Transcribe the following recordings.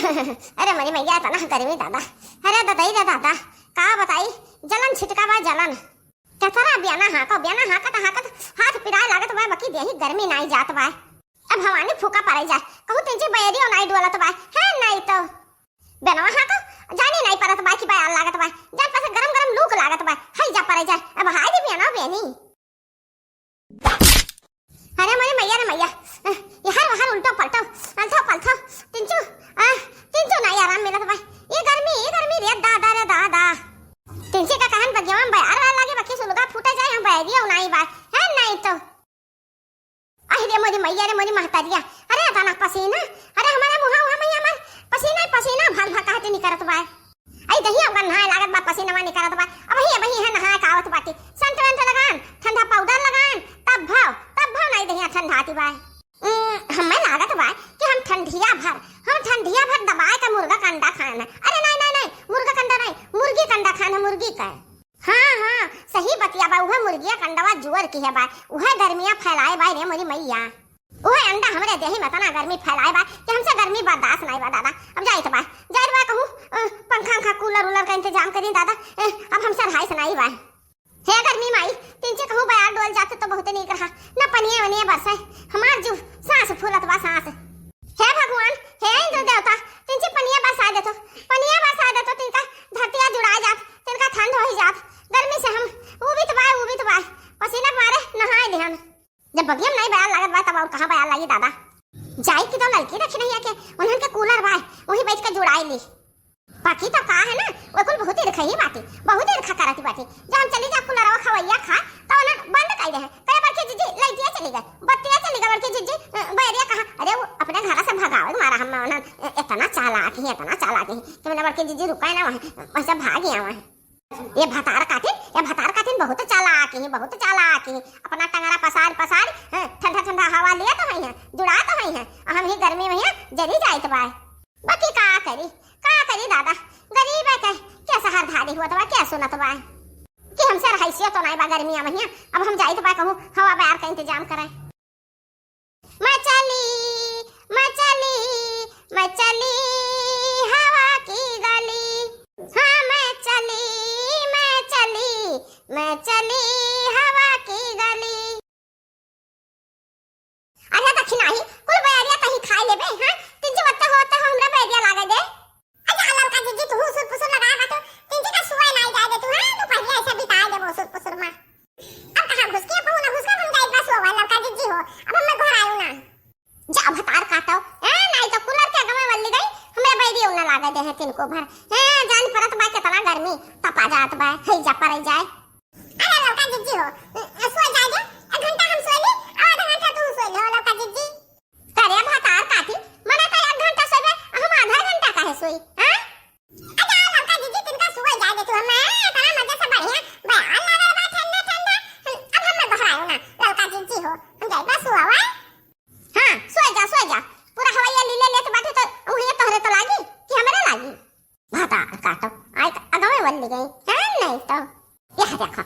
अरे मरी मैया तना गर्मी दादा। अरे दादा का बताई जलन छिटका बा जलन कतरा बियाना हाकत हाथ पिराए लागत बा बकी देही गर्मी नहीं जात बा। अब भवानी फूका पड़े जा कहू तेजी बैरियो नहीं डोलत बा है नहीं तो बनवा हाको जानी नहीं परत बा की बयाल लागत बा जान पास गरम गरम लूक लागत बा हई जा पड़े जा अब हाय दे बियाना बेनी। अरे मरी मैया रे मैया यहाँ वहाँ उल्टो पलटो तिंचू नहीं आराम मिलत बा। ये गर्मी रे दादा तिंची का कहन बगियाम बयार वाला लागे बकी सुलगा फूटे जाए हम बैरियो नहीं बा है नहीं तो आई रे मोरी मैया रे मोरी महतारिया। अरे तना पसीना अरे हमारा मुहा मैया हमार पसीना भाग कहते नहीं करत बा। आई दही अब नहाए लागत बा पसीना वा नहीं करत बा। अब ही है नहाए कावत बाटी संत लगान ठंडा पाउडर लगान तब भाव नहीं दही ठंडा आती बा। हमें लागत बा कि हम ठंडिया भर दबाए का मुर्गा कंडा खाना। अरे नहीं मुर्गा कंडा नहीं मुर्गी कंडा खाना मुर्गी का। हाँ सही बतिया बा उहे मुर्गिया कंडवा जुअर की है बा उहे गर्मियां फैलाए बा रे मोरी मैया। उहे अंडा हमरे देही में तना गर्मी फैलाए बा कि हमसे गर्मी बर्दाश्त नहीं बा दादा। अब जाइत बा कहूं पंखा कूलर का इंतजाम करी दादा। अब हमसे रहाई सुनाई बा हे गर्मी माई तिनचे कहूं बयार डोल जाते तो बहुत नहीं रहा न पनिया वनिया बरसाए हमार जो सांस फूलत बा सांस। हे भगवान हे इंद्र देवता तिनचे पनिया बरसा देतो तिनका धरतिया जुड़ा जात तिनका ठंड हो जात गर्मी से हम उबित बा पसीना मारे नहाए देहन। जब बगियम नहीं बयार लागत बा तब और कहां बयार लागी दादा। जाई की तो नलकी रखी नहीं है के उन्हन के कूलर बा वही बैठ के जुड़ाई ली बाकी तो का है ना वो कुल बहुत ही रखई बाटी बहुत ही रखा करती बाटी। जब हम चली जा कूलरवा खवैया खा तो ना बंद कर दे है कई बार के जीजी लाइटिया चली गई बत्तियां चली गई बल्कि जीजी बैरिया कहा अरे वो अपने घर से भगावे मारा हम ना इतना चालाक है कि मैंने बल्कि जीजी रुका ना वहां से भाग गया वहां। ये भतार कातिन बहुत चालाक है अपना टंगरा पसार ठंडा हवा लिया तो है जुड़ा तो है हम ही गर्मी में जरी जाइत बा। बाकी का करी दादा गरीब है क्या सहार धारी हुआ तो क्या सुनत बा कि हमसे रहाइसिया तो नहीं बा गर्मियां में अब हम जाइत बा कहूं हवा बयार का इंतजाम करें। मैं चली हवा की गली हाँ मैं चली हवा की गली। अरे दक्षिणा ही कुल बयारिया तही खाई लेबे हां तिनजे वत्ता होता हमरा बैरिया लागे दे। अच्छा अलग का जीजी तू सुर पुसुर लगा बा तो तिनजे का सुवाई नहीं जाए दे तू हां तू पहिया ऐसा बिताए दे वो सुर पुसुर में। अब कहां घुस के अपना घुस का हम जाई बा सुवा लव का जीजी हो अब मैं घर आऊं ना जा भतार काटो नहीं तो कूलर के गमे वल्ली गई हमरा बैरिया ना लागे दे है तिनको भर जान परत बा कितना गर्मी तपा जात बा हई जा पर जाए। अरे लव का जीजी हो सो जाए दे 1 घंटा हम सोली आधा घंटा तू सोली हो लव का जीजी करे भतार काटी मने तो 1 घंटा सोबे हम आधा घंटा काहे सोई हां। अच्छा लव का जीजी तिनका सोई जाए दे तू हम तना मजे से बढ़िया बयार लगा बा ठंडा अब हम बाहर आयो ना लव का जीजी हो हम जाई बा सोवा हां सोई जा पूरा हवाया लीले लेत बाटे तो उहे तोहरे तो लागी कि हमरे लागी भतार काटो आई अगवे वल्ली गई हां नहीं तो यह देखो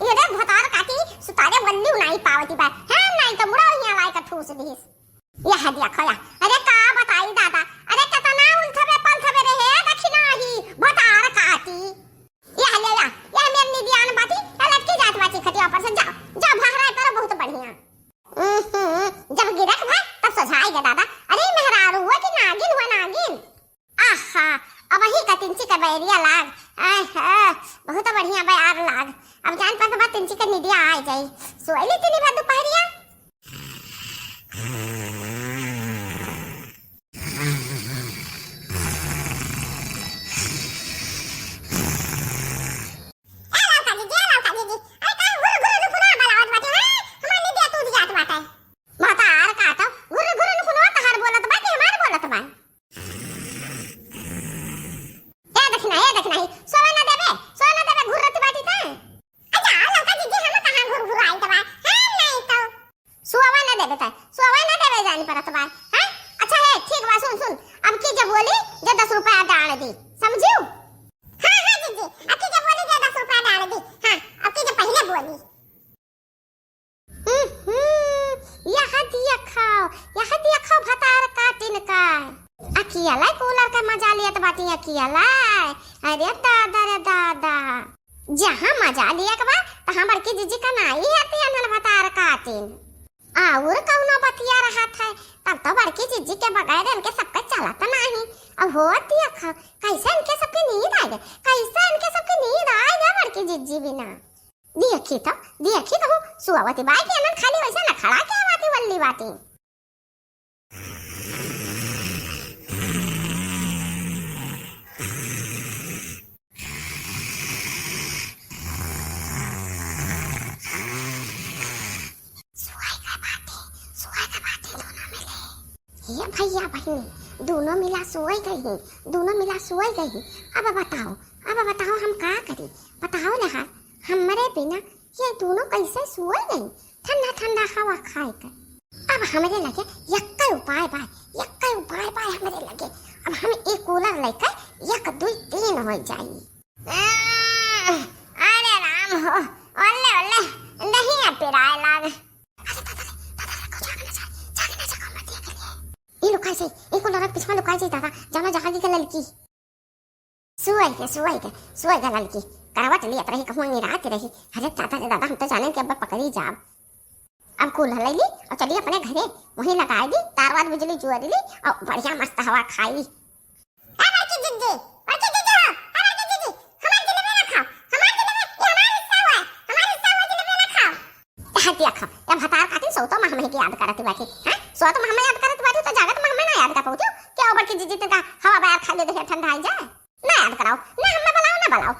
ये देख भतार काटी सुतारे वल्ली नहीं पावती बा हां नहीं तो मुड़ा यहां लाई का ठूस दीस यह देखो अरे का बताई दादा अरे कितना उल्थबे पलथबे रहे दक्षिणा ही भतार काटी यह ले यह मेरी निदियान बाटी लटकी जात बाटी खटिया पर से जा भागराय पर बहुत बढ़िया। जब गिरक भाई तब सजाएगा दादा। अरे मेहरारू हुआ कि नागिन आहा अब ही का तिंची का बैरिया लाग बहुत बढ़िया बयार लाग। अब जान पास बात तिंची का निदिया आ जाई सोइली तिनी भर दोपहरिया। कूलर का मजा लिया तो बाती किया लाए। अरे दादा रे दादा, जहां मजा लिया के बा तहां बड़की जीजी का नाई है तियन भतार कातिन और कौनो बतिया रहा था। तब तो बड़की जीजी के बगैर इनके सबका चला तो नहीं। अब होती अखा कैसे इनके सबके नींद आ गए, कैसे इनके सबके नींद आ गए बड़की जीजी बिना। देखी तो सुआवती बाई के अनन खाली वैसे न खड़ा के बाती वल्ली बाती। ये भैया बहनी दोनों मिला सोई गई। अब बताओ हम का करी, बताओ ना हमारे बिना ये दोनों कैसे सोई गई ठंडा हवा खाए कर। अब हमारे लगे यक्का उपाय बाय हमारे लगे। अब हम एक कूलर लेकर एक दो तीन हो जाएगी। अरे राम हो ओले नहीं अब पिराए लाग। लुकाई एक लड़क पिछवा लुकाई दादा जाना जहां की लड़की सुई के लड़की करवट लिया रही कहूँ रात रही। अरे दादा हम तो जाने कि अब पकड़ी जाब। अब कूलर ले ली और चली अपने घरे वहीं लगाई दी तारवाद बिजली जुआ ली और बढ़िया मस्त हवा खाई। सोतो मह की याद करती बैठी हैं, सोतो मह याद करती बैठी तो जागत मह ना याद कर पाऊँ क्या बड़की जीजी का हवा बाहर खा ले देखे ठंडा आई जाए ना याद कराओ ना हम ना बुलाओ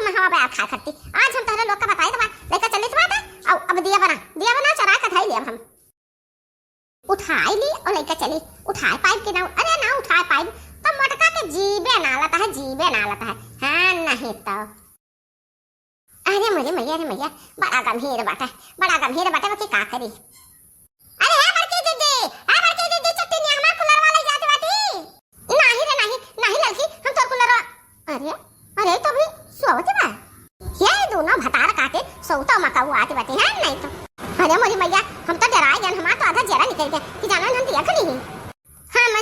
मैं हवा बाहर खा करती। आज हम तारे लोग का बताई तो लेकर चली तो बात अब दिया बना चरा कर खाई लिया हम उठाई ली और लेकर चली। उठाए पाइप के ना, अरे ना उठाए पाइप तो मटका के जीबे ना लाता है हाँ नहीं तो। अरे मेरे मैया बड़ा गंभीर बाटा बाकी का करी। अरे है बड़की दीदी चट्टी हमार कूलर वाले जाते बाटी नहीं लड़की हम तो कूलर। अरे तो भी सोते बा ये दोनों भतार काटे सोता मकाऊ आते बाटी है नहीं तो। अरे मोरी मैया हम तो डराए गए, हमार तो आधा जरा निकल गया कि जाना हम दिया नहीं। हम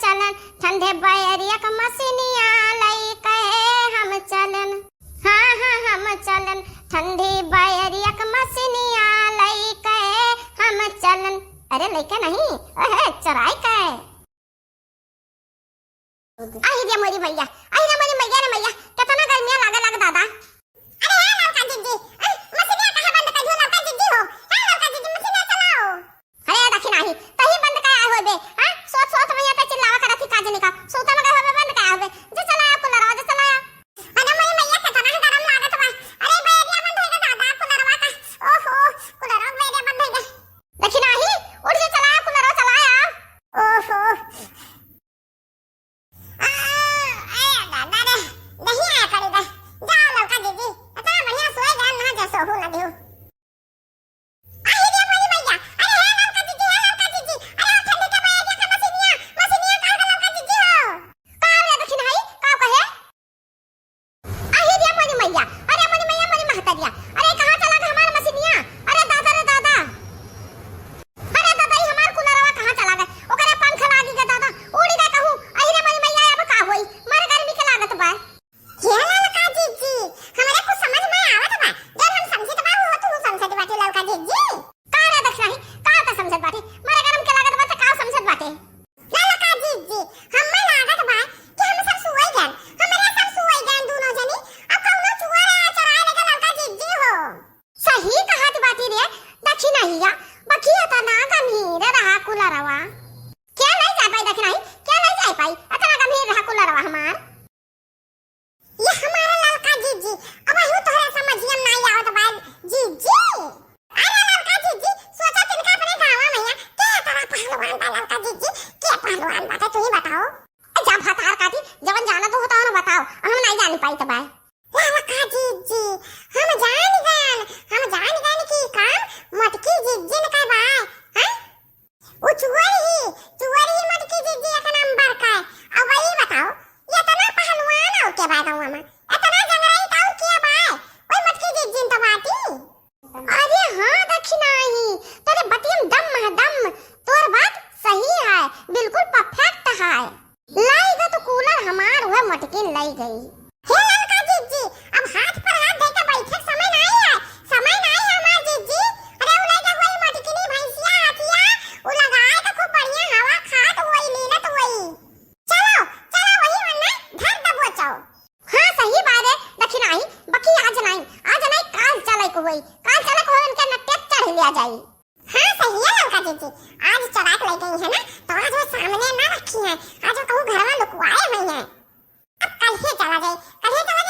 चलन ठंडे बैरिया का मसीनिया लई कहे हम चलन। हम चलन ठंडी बैरिया का मसीनिया लई कहे हम चलन। अरे लइका नहीं अहे चराई कहे। आई रे मोरी मैया रे मैया कितना गर्मियां लागे दादा। अरे है लड़का जीजी मसीनिया कहां बंद कर दियो लड़का जीजी हो है लड़का जीजी मसीनिया चलाओ। अरे देखी नहीं तही बंद काया हो बे हां सोच मैया पे चिल्लावा करती काजनी का सोता में होबे बंद काया होबे जे चलाया कूलर जे चलाया। अरे मोरी मैया कितना गरम लागत बा। अरे बैरिया बंद हो गया दादा कूलरवा का ओहो कूलरवा बैरिया बंद हो गया देखी नहीं उठ जे चलाया कूलरवा चलाया ओहो। दादा रे नहीं आया करेगा जाओ लड़का जीजी इतना बढ़िया सोए गए ना जैसे हो लगे हो। आई रे मोरी मैया अरे है लड़का जीजी अरे ठंडी का बैरिया का मसीनिया का लड़का जीजी हो का रे देखी नहीं का कहे। आई रे मोरी मैया मोरी महतरिया अरे कहां चला गया हमारा मसीनिया। अरे दादा रे दादा ये हमार कूलरवा कहां चला गया ओकरे पंख लागी गया दादा उड़ी गया कहूं। आई रे मोरी मैया अब का होई मारे गर्मी के लागत बा। क्या लड़का जीजी हमारे कुछ समझ में आवत बा जब हम समझे तो हो तू समझत बाटे लड़का जीजी का रे देख नहीं का त समझत बाटे मारे गर्म के लागत बा त का समझत बाटे लड़का जीजी हम लागत बा कि हम सब सोई गए दोनों जनी अब कौनो चुआ चराए लगा लड़का जीजी हो। सही कहत बाटी रे देखी नहीं या बकिया त ना गंभीर रहा कूलरवा क्या नहीं जा पाई देख नहीं क्या नहीं जा पाई इतना गंभीर रहा कूलरवा हमार। ये हमारा लड़का जीजी अब आयु तोहरा समझियम नहीं आवत बा जीजी। अरे लड़का जीजी सोचा तिनका अपने गांव में के तरह पहलवान बा लड़का जीजी के पहलवान बा तू ही बताओ। जब हतार काटी जवन जाना तो होता ना बताओ हम नहीं जान पाई त बा लड़का जीजी हम जान गए की काम मटकी जीजी ने का बा हां वो चुवरी मटकी जीजी का नंबर का अब वही बताओ ये तना पहलवान हो के बात हुआ मैं इतना जंगराई ताऊ किया बाय ओए मटकी जीजी तो बाती। अरे हां दक्षिणा ही तेरे बतियम दम तोर बात सही है बिल्कुल परफेक्ट है। वह मटकी लाई गई। हे ललका जीजी, अब हाथ पर हाथ देके बैठे समय नहीं है, समय नहीं है हमार जीजी। अरे उ लइका कोई मटकी नहीं भैंसिया हाथिया, उ लगाए तो खूब बढ़िया हवा खात होई लीलत होई। चलो चलो वही वरना धर दबो चाओ। हां सही बात है, देखी नहीं बकी आज नहीं काल चले को होई, काल चले को उनके नट्टे चढ़ लिया जाई। हां सही है ललका जीजी, आज चढ़ा के ले गई है ना, तो आज वो सामने ना रखी है, आज वो कहूं घर में लुकवाए हुई है। अब कल ही चला जाए, कल ही चला